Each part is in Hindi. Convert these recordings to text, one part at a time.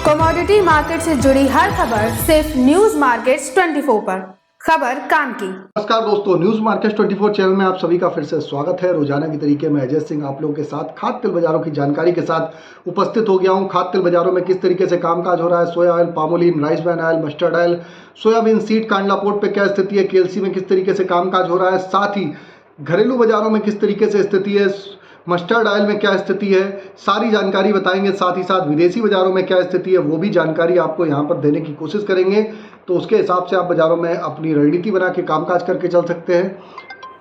कमोडिटी मार्केट से जुड़ी हर खबर सिर्फ न्यूज मार्केट्स 24 पर। खबर काम की। नमस्कार दोस्तों, न्यूज मार्केट्स 24 चैनल में आप सभी का फिर से स्वागत है। रोजाना की तरीके में अजय सिंह आप लोगों के साथ खाद्य तेल बाजारों की जानकारी के साथ उपस्थित हो गया हूं। खाद्य तेल बाजारों में किस तरीके से कामकाज हो रहा है, सोया oil, palmolein, rice bran oil, mustard oil, soybean seed, Kandla port पे क्या स्थिति है, केएलसी में किस तरीके से कामकाज हो रहा है, साथ ही घरेलू बाजारों में किस तरीके से स्थिति है, मस्टर्ड ऑयल में क्या स्थिति है, सारी जानकारी बताएंगे। साथ ही साथ विदेशी बाजारों में क्या स्थिति है वो भी जानकारी आपको यहाँ पर देने की कोशिश करेंगे। तो उसके हिसाब से आप बाजारों में अपनी रणनीति बना के कामकाज करके चल सकते हैं।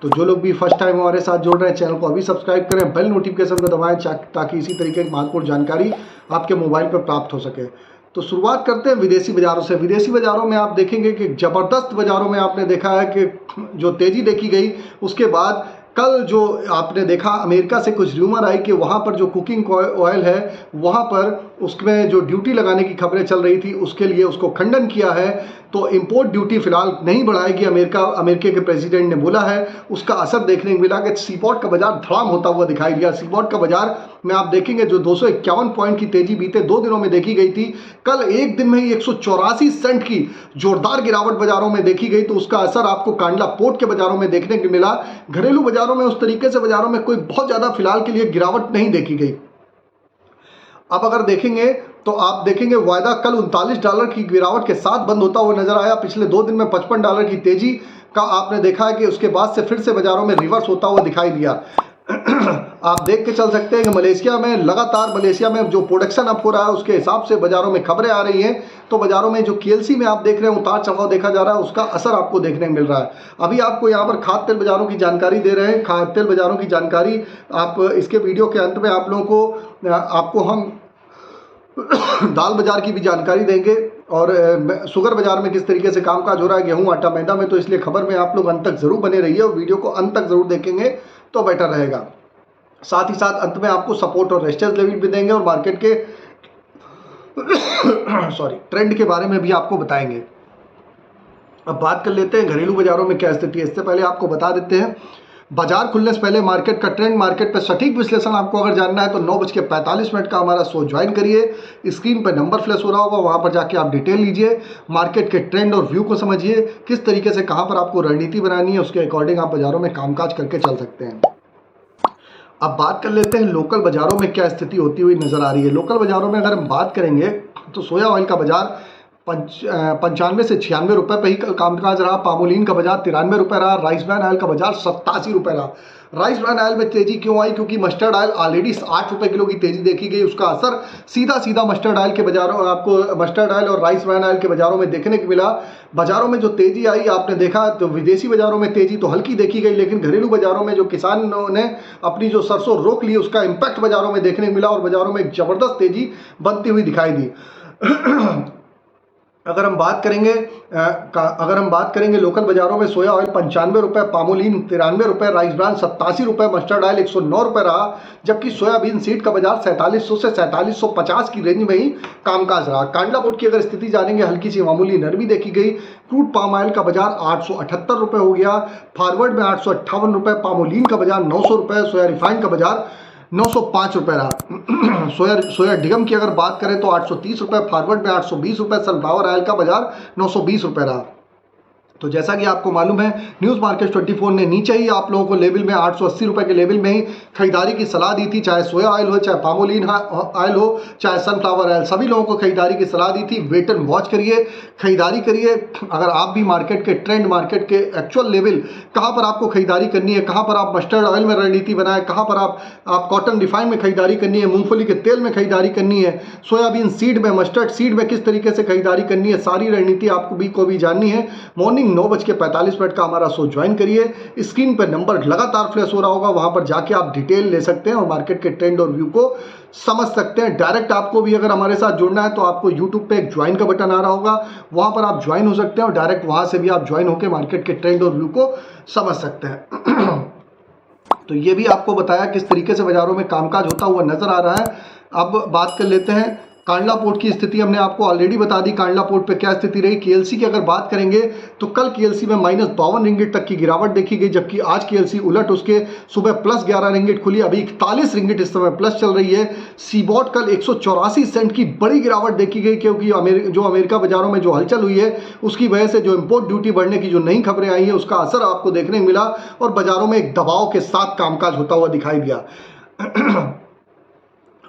तो जो लोग भी फर्स्ट टाइम हमारे साथ जुड़ रहे हैं, चैनल को अभी सब्सक्राइब करें, बेल नोटिफिकेशन को दबाएं ताकि इसी तरीके की महत्वपूर्ण जानकारी आपके मोबाइल पर प्राप्त हो सके। तो शुरुआत करते हैं विदेशी बाजारों से। विदेशी बाजारों में आप देखेंगे कि ज़बरदस्त बाजारों में आपने देखा है कि जो तेज़ी देखी गई, उसके बाद कल जो आपने देखा अमेरिका से कुछ र्यूमर आई कि वहाँ पर जो कुकिंग ऑयल है वहाँ पर उसमें जो ड्यूटी लगाने की खबरें चल रही थी, उसके लिए उसको खंडन किया है। तो इंपोर्ट ड्यूटी फिलहाल नहीं बढ़ाएगी अमेरिका के प्रेसिडेंट ने बोला है। उसका असर देखने को मिला कि सीपॉट का बाजार धड़ाम होता हुआ दिखाई दिया। सीपॉट का बाजार में आप देखेंगे जो 251 पॉइंट की तेजी बीते 2 दिनों में देखी गई थी, कल एक दिन में ही 184 सेंट की जोरदार गिरावट बाजारों में देखी गई। तो उसका असर आपको कांडला पोर्ट के बाजारों में देखने को मिला। घरेलू बाजारों में उस तरीके से बाजारों में कोई बहुत ज्यादा फिलहाल के लिए गिरावट नहीं देखी गई। अब अगर देखेंगे तो आप देखेंगे वायदा कल $39 की गिरावट के साथ बंद होता हुआ नजर आया। पिछले 2 दिन में $55 की तेजी का आपने देखा है कि उसके बाद से फिर से बाजारों में रिवर्स होता हुआ दिखाई दिया। आप देख के चल सकते हैं कि मलेशिया में लगातार जो प्रोडक्शन अप हो रहा है उसके हिसाब से बाजारों में खबरें आ रही हैं। तो बाजारों में जो केएलसी में आप देख रहे हैं उतार चढ़ाव देखा जा रहा है, उसका असर आपको देखने को मिल रहा है। अभी आपको यहाँ पर खाद्य तेल बाजारों की जानकारी दे रहे हैं। खाद्य तेल बाजारों की जानकारी आप इसके वीडियो के अंत में आप लोगों को आपको हम दाल बाजार की भी जानकारी देंगे और शुगर बाजार में किस तरीके से कामकाज हो रहा है, गेहूं, आटा, मैदा में। तो इसलिए खबर में आप लोग अंत तक जरूर बने रहिए और वीडियो को अंत तक जरूर देखेंगे तो बेटर रहेगा। साथ ही साथ अंत में आपको सपोर्ट और रेजिस्टेंस लेवल भी देंगे और मार्केट के ट्रेंड के बारे में भी आपको बताएंगे। अब बात कर लेते हैं घरेलू बाजारों में क्या स्थिति है। इससे पहले आपको बता देते हैं बाजार खुलने से पहले मार्केट का ट्रेंड, मार्केट पर सटीक विश्लेषण आपको अगर जानना है तो 9:45 का हमारा शो ज्वाइन करिए। स्क्रीन पर नंबर फ्लैश हो रहा होगा, वहां पर जाके आप डिटेल लीजिए, मार्केट के ट्रेंड और व्यू को समझिए, किस तरीके से कहां पर आपको रणनीति बनानी है, उसके अकॉर्डिंग आप बाजारों में कामकाज करके चल सकते हैं। अब बात कर लेते हैं लोकल बाजारों में क्या स्थिति होती हुई नजर आ रही है। लोकल बाजारों में अगर हम बात करेंगे तो सोया ऑयल का बाजार 95 से 96 रुपए पे ही कल कामकाज रहा। पामोलिन का बाजार 93 रुपए रहा। राइस ब्रान ऑयल का बाजार 87 रुपए रहा। राइस ब्रान ऑयल में तेजी क्यों आई? क्योंकि मस्टर्ड ऑयल ऑलरेडी 8 रुपए किलो की तेजी देखी गई। उसका असर सीधा मस्टर्ड ऑयल के बाजारों, आपको मस्टर्ड ऑयल और राइस ब्रान ऑयल के बाजारों में देखने को मिला। बाजारों में जो तेजी आई आपने देखा तो विदेशी बाजारों में तेजी तो हल्की देखी गई, लेकिन घरेलू बाजारों में जो किसानों ने अपनी जो सरसों रोक ली उसका इंपैक्ट बाजारों में देखने को मिला और बाजारों में एक जबरदस्त तेजी बनती हुई दिखाई दी। अगर हम बात करेंगे लोकल बाजारों में सोया ऑयल 95 रुपए, पामोलिन 93 रुपए, राइस ब्रान 87 रुपए, मस्टर्ड ऑयल 109 रुपए रहा। जबकि सोयाबीन सीड का बाजार 4700 से 4750 की रेंज में ही कामकाज रहा। कांडला पोर्ट की अगर स्थिति जानेंगे, हल्की सी मामूली नरमी देखी गई। क्रूड पाम ऑयल का बाजार 878 रुपए हो गया, फॉरवर्ड में 858 रुपए, पामोलिन का बाजार 900 रुपए, सोया रिफाइंड का बाजार 905 रुपए रहा। सोया डिगम की अगर बात करें तो 830 रुपए, फॉरवर्ड में 820 रुपए, सनफ्लावर ऑयल का बाजार 920 रुपए रहा। तो जैसा कि आपको मालूम है न्यूज़ मार्केट 24 ने नीचे ही आप लोगों को लेवल में 880 रुपए के लेवल में ही खरीदारी की सलाह दी थी। चाहे सोया ऑयल हो, चाहे पामोलिन ऑयल हो, चाहे सनफ्लावर ऑयल, सभी लोगों को खरीदारी की सलाह दी थी। वेट एंड वॉच करिए, खरीदारी करिए। अगर आप भी मार्केट के ट्रेंड, मार्केट के एक्चुअल लेवल, कहाँ पर आपको खरीदारी करनी है, कहाँ पर आप मस्टर्ड ऑयल में रणनीति बनाए, कहाँ पर आप कॉटन रिफाइन में खरीदारी करनी है, मूंगफली के तेल में खरीदारी करनी है, सोयाबीन सीड में, मस्टर्ड सीड में किस तरीके से खरीदारी करनी है, सारी रणनीति आपको को भी जाननी है। मॉर्निंग 9:45 का हमारा शो ज्वाइन करिए। स्क्रीन पर नंबर लगातार फ्लैश हो रहा होगा, वहां पर जाके आप डिटेल ले सकते हैं और मार्केट के ट्रेंड और व्यू को समझ सकते हैं। डायरेक्ट आपको भी अगर हमारे साथ जुड़ना है तो आपको यूट्यूब पे एक ज्वाइन का बटन आ रहा होगा, वहां पर आप ज्वाइन हो सकते हैं और डायरेक्ट वहां से भी आप ज्वाइन होकर मार्केट के ट्रेंड और व्यू को समझ सकते हैं। तो ये भी आपको बताया किस तरीके से बाजारों में कामकाज होता हुआ नजर आ रहा है। अब बात कर लेते हैं कांडला पोर्ट की स्थिति हमने आपको ऑलरेडी बता दी। कांडला पोर्ट पे क्या स्थिति रही। केएलसी की अगर बात करेंगे तो कल केएलसी में -52 रिंगिट तक की गिरावट देखी गई, जबकि आज केएलसी उलट उसके सुबह +11 रिंगिट खुली, अभी 41 रिंगिट इस समय प्लस चल रही है। सीबॉट कल 184 सेंट की बड़ी गिरावट देखी गई, क्योंकि अमेरिका बाजारों में जो हलचल हुई है उसकी वजह से जो इम्पोर्ट ड्यूटी बढ़ने की जो नई खबरें आई है उसका असर आपको देखने को मिला और बाजारों में एक दबाव के साथ कामकाज होता हुआ दिखाई दिया।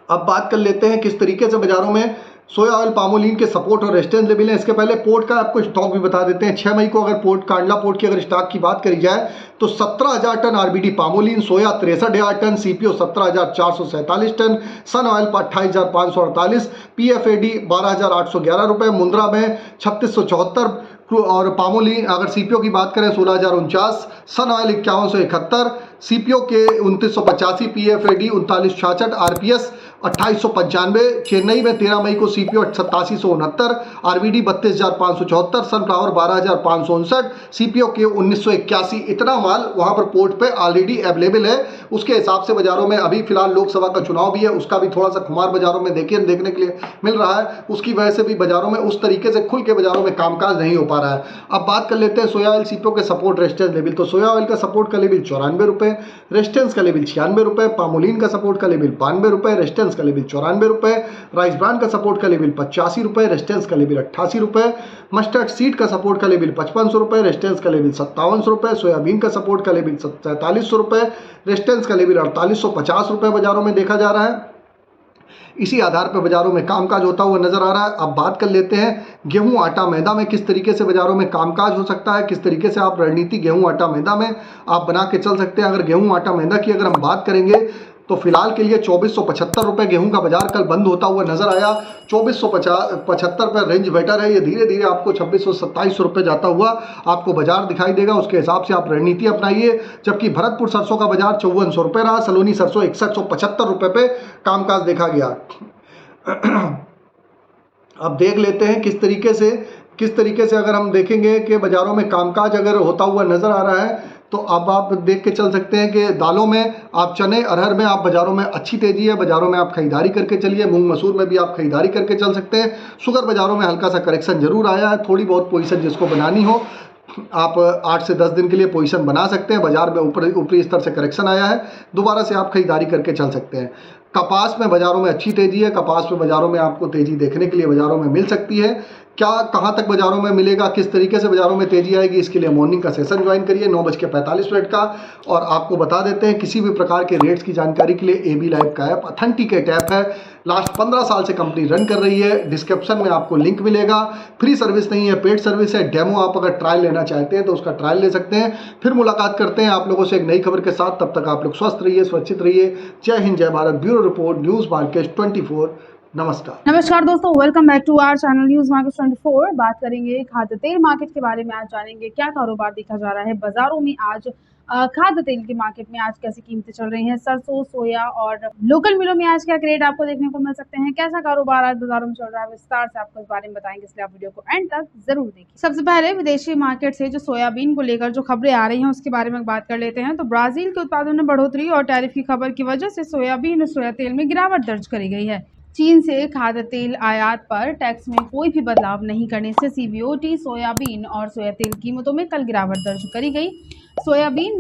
अब बात कर लेते हैं किस तरीके से बाजारों में सोया ऑयल पामोलिन के सपोर्ट और रेजिस्टेंस लेवल हैं। इसके पहले पोर्ट का आपको स्टॉक भी बता देते हैं। 6 मई को अगर कांडला पोर्ट की अगर स्टॉक की बात करी जाए तो 17,000 टन आरबीडी पामोलिन, सोया 63,000 टन, सीपीओ 17,447 टन, सन ऑयल 28,548, पीएफएडी 12,811 रुपये, मुंद्रा में 3674 और पामोलिन अगर सीपीओ की बात करें 16,049, सन ऑयल 5171, सीपीओ के 2985, पीएफएडी 3966, आरपीएस 2895, चेन्नई में 13 मई को सीपीओ 8769, आरबीडी 32,574, सनफ्लावर 12,559, सीपीओ के 1981। इतना माल वहां पर पोर्ट पे ऑलरेडी अवेलेबल है। उसके हिसाब से बाजारों में अभी फिलहाल लोकसभा का चुनाव भी है, उसका भी थोड़ा सा खुमार बाजारों में देखने के लिए मिल रहा है। उसकी वजह से भी बाजारों में उस तरीके से खुल के बाजारों में कामकाज नहीं हो पा रहा है। अब बात कर लेते हैं सोया ऑयल सीपीओ के सपोर्ट रेजिस्टेंस लेवल। तो सोया ऑयल का सपोर्ट का लेवल 94 रुपये, रेजिस्टेंस का लेवल 96 रुपये, पामोलिन का सपोर्ट का लेवल 92 रुपये, रेजिस्टेंस का लेवल 94 रुपये, राइस ब्रांड का सपोर्ट का लेवल 85 रुपये, रेजिस्टेंस का लेवल 88 रुपये, मस्टर्ड सीड का सपोर्ट का लेवल 5500 रुपये, रेजिस्टेंस का लेवल 5700 रुपये, सोयाबीन का सपोर्ट का लेवल 4300 रुपये, रेजिस्टेंस का लेवल 4850 रुपये बाजारों में देखा जा रहा है। इसी आधार पर बाजारों में कामकाज होता हुआ नजर आ रहा है। अब बात कर लेते हैं गेहूं आटा मैदा में किस तरीके से बाजारों में कामकाज हो सकता है, किस तरीके से आप रणनीति गेहूं आटा मैदा में आप बना के चल सकते हैं। अगर गेहूं आटा मैदा की अगर हम बात करेंगे तो फिलहाल के लिए 2475 रुपये गेहूं का बाजार कल बंद होता हुआ नजर आया। 2475 पर रेंज बेटर है, ये धीरे धीरे आपको 2627 रुपये जाता हुआ आपको बाजार दिखाई देगा। उसके हिसाब से आप रणनीति अपनाइए। जबकि भरतपुर सरसों का बाजार 5400 रुपये रहा, सलोनी सरसों 6175 रुपये पे कामकाज देखा गया। अब देख लेते हैं किस तरीके से अगर हम देखेंगे कि बाजारों में कामकाज अगर होता हुआ नजर आ रहा है तो अब आप देख के चल सकते हैं कि दालों में आप चने अरहर में आप बाजारों में अच्छी तेजी है, बाजारों में आप खरीदारी करके चलिए। मूंग मसूर में भी आप खरीदारी करके चल सकते हैं। शुगर बाजारों में हल्का सा करेक्शन जरूर आया है, थोड़ी बहुत पोजीशन जिसको बनानी हो आप 8 से 10 दिन के लिए पोजीशन बना सकते हैं। बाजार में ऊपरी स्तर से करेक्शन आया है, दोबारा से आप खरीदारी करके चल सकते हैं। कपास में बाजारों में अच्छी तेजी है, कपास में बाजारों में आपको तेजी देखने के लिए बाजारों में मिल सकती है। क्या कहां तक बाजारों में मिलेगा, किस तरीके से बाजारों में तेजी आएगी, इसके लिए मॉर्निंग का सेशन ज्वाइन करिए 9:45 का। और आपको बता देते हैं किसी भी प्रकार के रेट्स की जानकारी के लिए AB लाइव का ऐप ऑथेंटिकेट ऐप है। लास्ट 15 साल से कंपनी रन कर रही है। डिस्क्रिप्शन में आपको लिंक मिलेगा। फ्री सर्विस नहीं है, पेड सर्विस है। डेमो आप अगर ट्रायल लेना चाहते हैं तो उसका ट्रायल ले सकते हैं। फिर मुलाकात करते हैं आप लोगों से एक नई खबर के साथ। तब तक आप लोग स्वस्थ रहिए, सुरक्षित रहिए। जय हिंद, जय Bharat. Bureau report, news market 24। नमस्कार दोस्तों, welcome back to our channel news market 24। बात करेंगे खाद्य तेल मार्केट के बारे में। आज जानेंगे क्या कारोबार देखा जा रहा है बाजारों में। आज खाद्य तेल के मार्केट में आज कैसी कीमतें चल रही हैं, सरसों, सोया और लोकल मिलों में आज क्या ग्रेड आपको देखने को मिल सकते हैं, कैसा कारोबार आज बाजारों में चल रहा है, विस्तार से आपको इस बारे में बताएंगे, इसलिए आप वीडियो को एंड तक जरूर देखिए। सबसे पहले विदेशी मार्केट से जो सोयाबीन को लेकर जो खबरें आ रही हैं उसके बारे में बात कर लेते हैं। तो ब्राजील के उत्पादन में बढ़ोतरी और टैरिफ की खबर की वजह से सोयाबीन और सोया तेल में गिरावट दर्ज करी गई है। चीन से खाद्य तेल आयात पर टैक्स में कोई भी बदलाव नहीं करने से सीबीओटी सोयाबीन और सोया तेल कीमतों में कल गिरावट दर्ज करी गई। सोया मील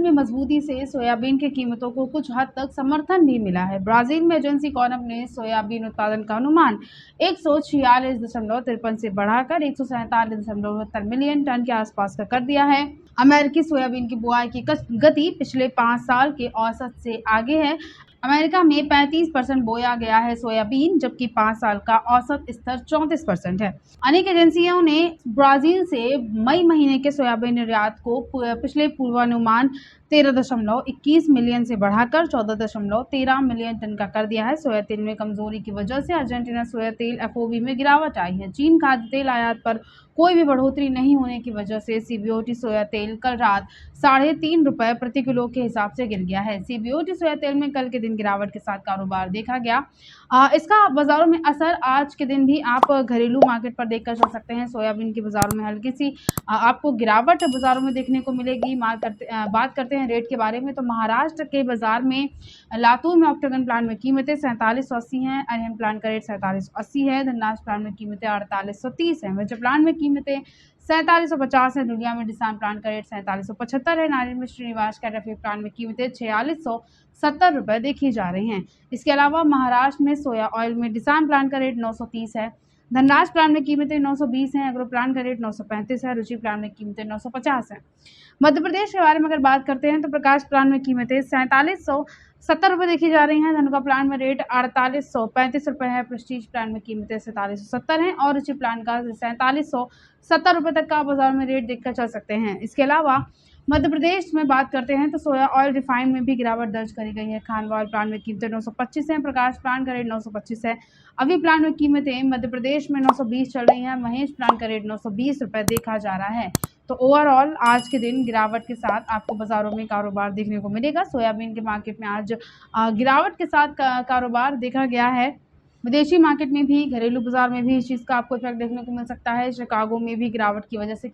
में मजबूती से सोयाबीन की कीमतों को कुछ हद तक समर्थन भी मिला है। ब्राजील में एजेंसी कॉनम ने सोयाबीन उत्पादन का अनुमान 146.53 से बढ़ाकर 147.69 मिलियन टन के आसपास का कर दिया है। अमेरिकी सोयाबीन की बुआई की गति पिछले 5 साल के औसत से आगे है। अमेरिका में 35% बोया गया है सोयाबीन, जबकि 5 साल का औसत स्तर 34% है। अनेक एजेंसियों ने ब्राजील से मई महीने के सोयाबीन निर्यात को पिछले पूर्वानुमान 13.21 मिलियन से बढ़ाकर 14.13 मिलियन टन का कर दिया है। सोया तेल में कमजोरी की वजह से अर्जेंटीना सोया तेल FOB में गिरावट आई है। चीन खाद्य तेल आयात पर कोई भी बढ़ोतरी नहीं होने की वजह से सीबीओटी सोया तेल कल रात 3.5 रुपये प्रति किलो के हिसाब से गिर गया है। सीबीओटी सोया तेल में कल के दिन गिरावट के साथ कारोबार देखा गया। इसका बाजारों में असर आज के दिन भी आप घरेलू मार्केट पर देखकर चल सकते हैं। सोयाबीन की बाजारों में हल्की सी आपको गिरावट बाजारों में देखने को मिलेगी। बात करते करते हैं रेट के बारे में, तो महाराष्ट्र के बाजार में लातूर में ऑक्टेगन प्लांट में कीमतें 4780 हैं, अरहम प्लांट का रेट 4780 है, धनराज प्लांट में कीमतें 4830 हैं, वज्र प्लांट में कीमतें 4750 है, दुनिया में डिसान प्लांट का रेट 4775 है, नारियल में श्रीनिवास कैटाफी प्लांट में कीमतें 4670 रुपये देखी जा रही हैं। इसके अलावा महाराष्ट्र में सोया ऑयल में डिसान प्लांट का रेट 930 है, धनराज प्लांट में कीमतें 920 हैं, एग्रो प्लांट का रेट 935 है, रुचि प्लांट में कीमतें 950 हैं। मध्य प्रदेश के बारे में अगर बात करते हैं तो प्रकाश प्लांट में कीमतें 4770 रुपये देखी जा रही हैं, धनुका प्लांट में रेट 4835 रुपये है, प्रेस्टीज प्लांट में कीमतें 4770 हैं और रुचि प्लांट का 4770 रुपये तक का बाजार में रेट देखकर चल सकते हैं। इसके अलावा मध्य प्रदेश में बात करते हैं तो सोया ऑयल रिफाइंड में भी गिरावट दर्ज करी गई है, खानवा ऑयल प्लांट में कीमतें 925 हैं, प्रकाश प्लांट का रेट 925 है, अभी प्लांट में कीमतें मध्य प्रदेश में 920 चल रही हैं, महेश प्लांट का रेट 920 रुपये देखा जा रहा है। तो ओवरऑल आज के दिन गिरावट के साथ आपको बाजारों में कारोबार देखने को मिलेगा। सोयाबीन के मार्केट में आज गिरावट के साथ कारोबार देखा गया है। विदेशी मार्केट में भी, घरेलू बाजार में भी इस चीज़ का आपको इफेक्ट देखने को मिल सकता है। शिकागो में भी गिरावट की वजह से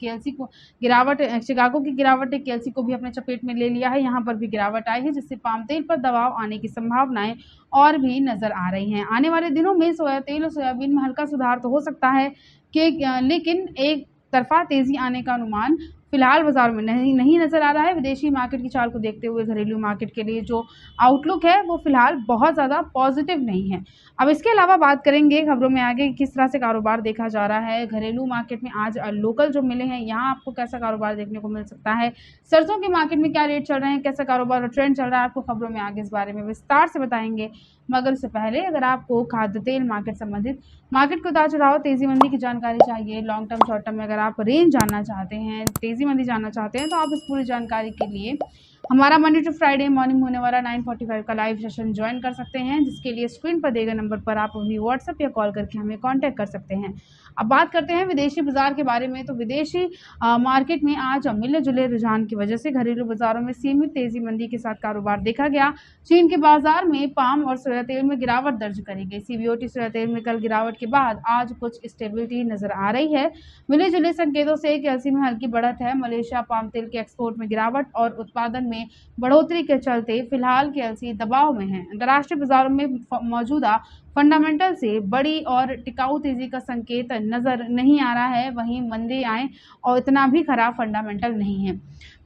शिकागो की गिरावट ने केएलसी को भी अपने चपेट में ले लिया है। यहाँ पर भी गिरावट आई है, जिससे पाम तेल पर दबाव आने की संभावनाएं और भी नजर आ रही हैं। आने वाले दिनों में सोया तेल और सोयाबीन में हल्का सुधार तो हो सकता है लेकिन एक तरफा तेजी आने का अनुमान फिलहाल बाजार में नहीं नजर आ रहा है। विदेशी मार्केट की चाल को देखते हुए घरेलू मार्केट के लिए जो आउटलुक है वो फिलहाल बहुत ज़्यादा पॉजिटिव नहीं है। अब इसके अलावा बात करेंगे खबरों में आगे किस तरह से कारोबार देखा जा रहा है। घरेलू मार्केट में आज लोकल जो मिले हैं यहाँ आपको कैसा कारोबार देखने को मिल सकता है, सरसों के मार्केट में क्या रेट चल रहे हैं, कैसा कारोबार और ट्रेंड चल रहा है, आपको खबरों में आगे इस बारे में विस्तार से बताएंगे। मगर उससे पहले अगर आपको खाद्य तेल मार्केट संबंधित मार्केट को उतार चढ़ाव, तेजी मंदी की जानकारी चाहिए, लॉन्ग टर्म शॉर्ट टर्म में अगर आप रेंज जानना चाहते हैं, तेजी मंदी जानना चाहते हैं, तो आप इस पूरी जानकारी के लिए हमारा मंडे टू फ्राइडे मॉर्निंग होने वाला 9:45 का लाइव सेशन ज्वाइन कर सकते हैं, जिसके लिए स्क्रीन पर दिए गए नंबर पर आप अभी व्हाट्सएप या कॉल करके हमें कांटेक्ट कर सकते हैं। अब बात करते हैं विदेशी बाजार के बारे में, तो विदेशी मार्केट में आज मिले जुले रुझान की वजह से घरेलू बाजारों में सीमित तेजी मंदी के साथ कारोबार देखा गया। चीन के बाजार में पाम और सोया तेल में गिरावट दर्ज करी गई। सीबीओटी सोया तेल में कल गिरावट के बाद आज कुछ स्टेबिलिटी नजर आ रही है। मिले जुले संकेतों से केएलसी में हल्की बढ़त है। मलेशिया पाम तेल के एक्सपोर्ट में गिरावट और उत्पादन में बढ़ोतरी के चलते फिलहाल केएलसी दबाव में है। अंतर्राष्ट्रीय बाजारों में मौजूदा फंडामेंटल से बड़ी और टिकाऊ तेजी का संकेत नजर नहीं आ रहा है। वहीं मंदी आए और इतना भी खराब फंडामेंटल नहीं है।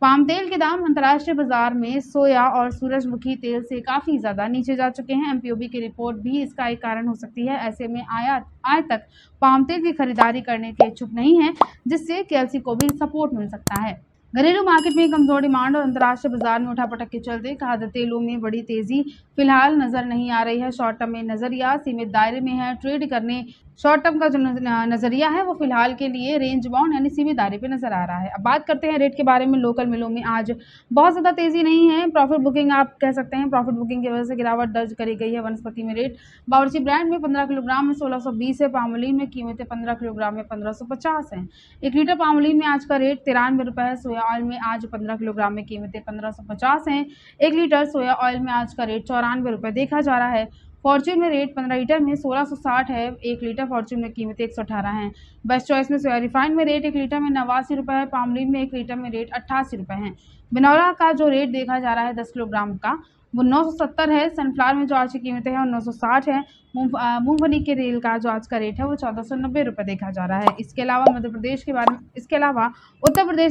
पाम तेल के दाम अंतर्राष्ट्रीय बाजार में सोया और सूरजमुखी तेल से काफ़ी ज़्यादा नीचे जा चुके हैं। एमपीओबी की रिपोर्ट भी इसका एक कारण हो सकती है। ऐसे में आयात पाम तेल की खरीदारी करने के इच्छुक नहीं है, जिससे केएलसी को भी सपोर्ट मिल सकता है। घरेलू मार्केट में कमजोर डिमांड और अंतर्राष्ट्रीय बाजार में उठापटक के चलते खाद्य तेलों में बड़ी तेजी फिलहाल नजर नहीं आ रही है। शॉर्ट टर्म में नजरिया सीमित दायरे में है। ट्रेड करने शॉर्ट टर्म का जो नजरिया है वो फिलहाल के लिए रेंज बाउंड यानी सीमित दायरे पे नजर आ रहा है। अब बात करते हैं रेट के बारे में। लोकल मिलों में आज बहुत ज़्यादा तेजी नहीं है। प्रॉफिट बुकिंग आप कह सकते हैं, प्रॉफिट बुकिंग की वजह से गिरावट दर्ज करी गई है। वनस्पति में रेट बावर्ची ब्रांड में 15 किलोग्राम में 1620 है। पामोलिन में कीमतें 15 किलोग्राम में 1550 हैं। 1 लीटर पामोलिन में आज का रेट 93 रुपये है। सोया ऑयल में आज 15 किलोग्राम में कीमतें 1550 हैं। 1 लीटर सोया ऑयल में आज का रेट 94 रुपये देखा जा रहा है। फॉर्च्यून में रेट 15 लीटर में 1660 है। 1 लीटर फॉर्च्यून में कीमतें 118 हैं। बेस्ट चॉइस में सोया रिफाइंड में रेट 1 लीटर में 89 रुपये है। पामोलिन में 1 लीटर में रेट 88 रुपये हैं। बिनौला का जो रेट देखा जा रहा है 10 किलोग्राम का वो 970 है। सनफ्लावर में जो आज की कीमतें हैं वो 960 है। मूंगफली के रेल का जो आज का रेट है वो 1490 रुपये देखा जा रहा है। इसके अलावा उत्तर प्रदेश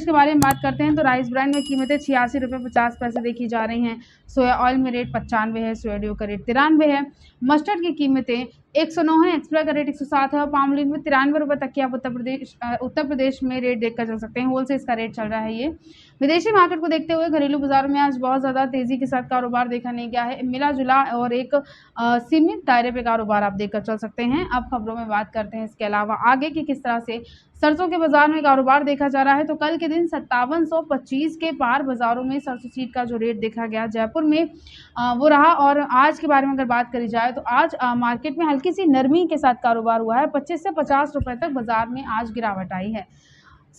के बारे में बात करते हैं तो राइस ब्रांड में कीमतें 86 रुपये 50 पैसे देखी जा रही हैं। सोया ऑयल में रेट 95 है। सोयाडियो का रेट 93 है। मस्टर्ड की कीमतें 109 है। एक्सप्रा का रेट 107 है और पामोलिन में 93 रुपये तक की आप उत्तर प्रदेश में रेट देखकर चल सकते हैं। होलसेल का रेट चल रहा है ये। विदेशी मार्केट को देखते हुए घरेलू बाजारों में आज बहुत ज़्यादा तेजी के साथ कारोबार देखा नहीं गया है। मिला जुला और एक सीमित दायरे पे कारोबार आप देखकर चल सकते हैं। अब खबरों में बात करते हैं इसके अलावा आगे की किस तरह से सरसों के बाजार में कारोबार देखा जा रहा है। तो कल के दिन 5725 के पार बाजारों में सरसों सीड का जो रेट देखा गया जयपुर में वो रहा। और आज के बारे में अगर बात करी जाए तो आज मार्केट में हल्की सी नरमी के साथ कारोबार हुआ है। 25 से 50 रुपए तक बाजार में आज गिरावट आई है।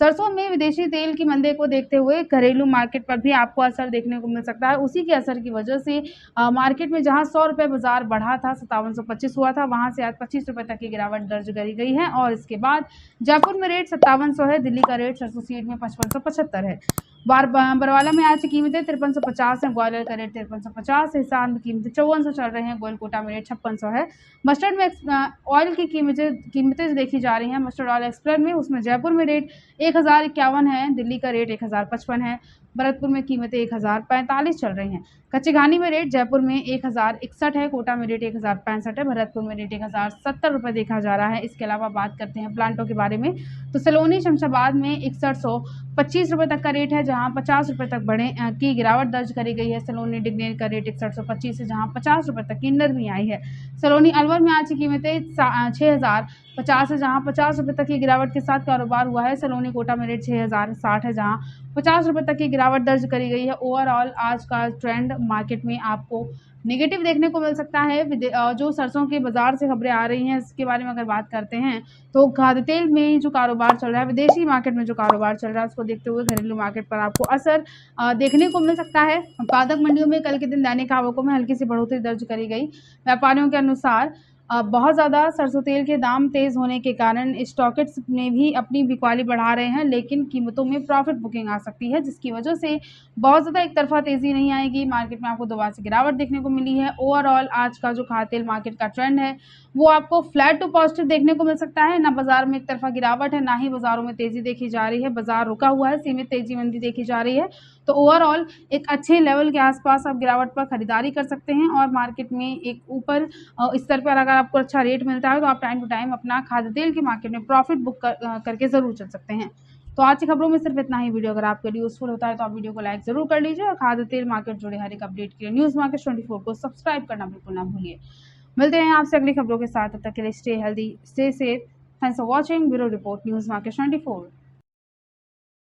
सरसों में विदेशी तेल की मंदी को देखते हुए घरेलू मार्केट पर भी आपको असर देखने को मिल सकता है। उसी के असर की वजह से मार्केट में जहां 100 रुपये बाजार बढ़ा था, 5725 हुआ था, वहां से आज 25 रुपये तक की गिरावट दर्ज करी गई है। और इसके बाद जयपुर में रेट 5700 है, दिल्ली का रेट सरसों सीड में 5575 है। बरवाला में आज की कीमतें 5350 है, ग्वालियर का रेट 5350 है, हिसार में कीमतें 5400 चल रहे हैं, गोलकोटा में रेट 5600 है। मस्टर्ड में ऑयल की कीमतें देखी जा रही हैं। मस्टर्ड ऑयल एक्सप्रेस में उसमें जयपुर में रेट 1051 है, दिल्ली का रेट 1055 है, भरतपुर में कीमतें 1045 चल रही हैं। कच्ची घानी में रेट जयपुर में 1061 है, कोटा में रेट 1065 है, भरतपुर में रेट 1070 रुपये देखा जा रहा है। इसके अलावा बात करते हैं प्लांटों के बारे में, तो सलोनी शमशाबाद में 6125 रुपये तक का रेट है, जहां 50 रुपये तक बढ़े की गिरावट दर्ज करी गई है। सलोनी डिग्नेर का रेट 6125 है, जहां 50 रुपये तक की नरमी आई है। सलोनी अलवर में आज की कीमतें 6050 है, जहां 50 रुपये तक की गिरावट के साथ कारोबार हुआ है। सलोनी कोटा में रेट 6060 है, जहां 50 रुपये तक की गिरावट दर्ज करी गई है। ओवरऑल आज का ट्रेंड मार्केट में आपको नेगेटिव देखने को मिल सकता है। जो सरसों के बाजार से खबरें आ रही हैं, इसके बारे में अगर बात करते हैं तो खाद्य तेल में जो कारोबार चल रहा है, विदेशी मार्केट में जो कारोबार चल रहा है, उसको देखते हुए घरेलू मार्केट पर आपको असर देखने को मिल सकता है। उत्पादक मंडियों में कल के दिन दैनिक आवकों में हल्की सी बढ़ोतरी दर्ज करी गई। व्यापारियों के अनुसार बहुत ज़्यादा सरसों तेल के दाम तेज़ होने के कारण स्टॉकिस्ट्स ने भी अपनी बिकवाली बढ़ा रहे हैं, लेकिन कीमतों में प्रॉफिट बुकिंग आ सकती है, जिसकी वजह से बहुत ज़्यादा एक तरफा तेज़ी नहीं आएगी। मार्केट में आपको दोबारा से गिरावट देखने को मिली है। ओवरऑल आज का जो खाद्य तेल मार्केट का ट्रेंड है, वो आपको फ्लैट टू पॉजिटिव देखने को मिल सकता है। ना बाजार में एक तरफा गिरावट है, ना ही बाजारों में तेज़ी देखी जा रही है। बाजार रुका हुआ है, सीमित तेज़ी मंदी देखी जा रही है। तो ओवरऑल एक अच्छे लेवल के आसपास आप गिरावट पर खरीदारी कर सकते हैं, और मार्केट में एक ऊपर स्तर पर अगर आपको अच्छा रेट मिलता है, तो आप टाइम टू टाइम अपना खाद्य तेल के मार्केट में प्रॉफिट बुक करके ज़रूर चल सकते हैं। तो आज की खबरों में सिर्फ इतना ही। वीडियो अगर आपके लिए यूजफुल होता है तो आप वीडियो को लाइक ज़रूर कर लीजिए, और खाद्य तेल मार्केट जुड़े हर एक अपडेट के लिए न्यूज़ मार्केट 24 को सब्सक्राइब करना बिल्कुल ना भूलिए। मिलते हैं आपसे अगली खबरों के साथ, तब तक के लिए stay healthy, stay safe. Thanks for watching. Bureau report, news market 24।